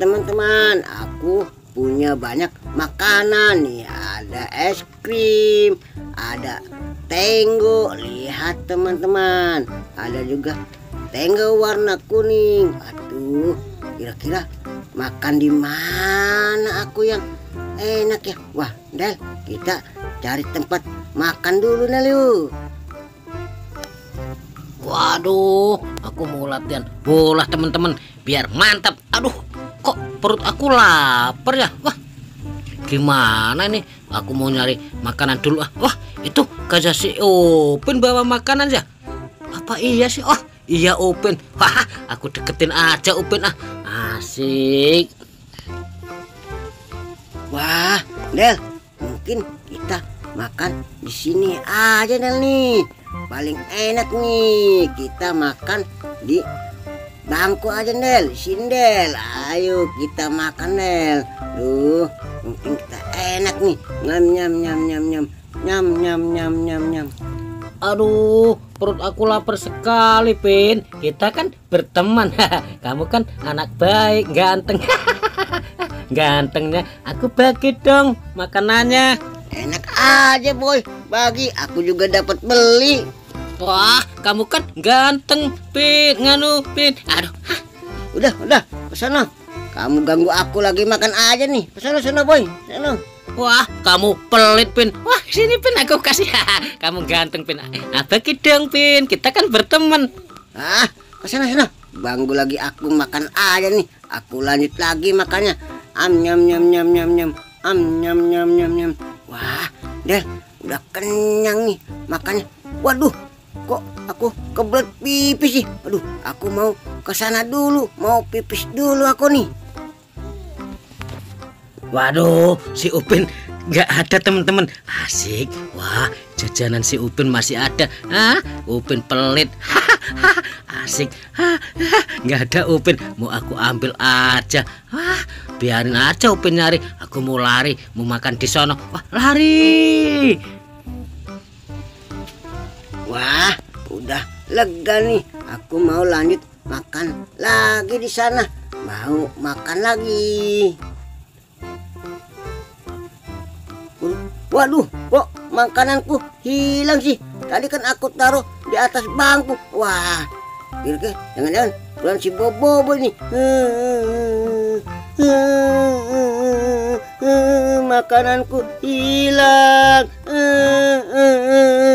teman-teman, aku punya banyak makanan nih. Ada es krim, ada tenggo. Lihat teman-teman, ada juga tenggo warna kuning. Aduh, kira-kira makan di mana aku yang enak ya? Wah, Del, kita cari tempat makan dulu Del yuk. Waduh, aku mau latihan bola teman-teman biar mantap. Aduh, kok perut aku lapar ya? Wah, gimana nih? Aku mau nyari makanan dulu. Wah, itu Gajah si Upin bawa makanan ya? Apa iya sih? Oh, iya Upin. Wah, aku deketin aja Upin asik. Wah, Del, mungkin kita makan di sini aja Del nih. Paling enak nih kita makan di bangku aja Del, sini Del. Ayo kita makan Del. Duh, mungkin kita enak nih. Nyam nyam nyam nyam nyam nyam nyam nyam nyam nyam. Aduh, perut aku lapar sekali, Pin. Kita kan berteman. Kamu kan anak baik, ganteng. Gantengnya aku bagi dong makanannya. Enak aja boy, bagi aku juga dapat beli. Wah, kamu kan ganteng, Pin. Nganu, Pin. Aduh, udah, kesana. Kamu ganggu aku lagi makan aja nih. Kesana boy, sana. Wah, kamu pelit, Pin. Wah, sini Pin, aku kasih. Kamu ganteng, Pin. Bagi dong, Pin. Kita kan berteman. Kesana. Ganggu lagi aku makan aja nih. Aku lanjut lagi makannya. Nyam nyam nyam nyam nyam. Nyam nyam nyam nyam. Wah, Del, udah kenyang nih makannya. Waduh, kok aku kebelet pipis sih. Aduh, aku mau kesana dulu, mau pipis dulu aku nih. Waduh, si Upin nggak ada teman-teman. Asik. Wah, jajanan si Upin masih ada. Upin pelit. Asik. Nggak ada Upin. Mau aku ambil aja. Wah, biarin aja Upin nyari. Aku mau lari, mau makan di sono. Wah, lari. Wah, udah lega nih. Aku mau lanjut makan lagi di sana. Mau makan lagi. Waduh, kok makananku hilang sih? Tadi kan aku taruh di atas bangku. Wah, kira-kira jangan-jangan bukan si Bobo nih. Makananku hilang.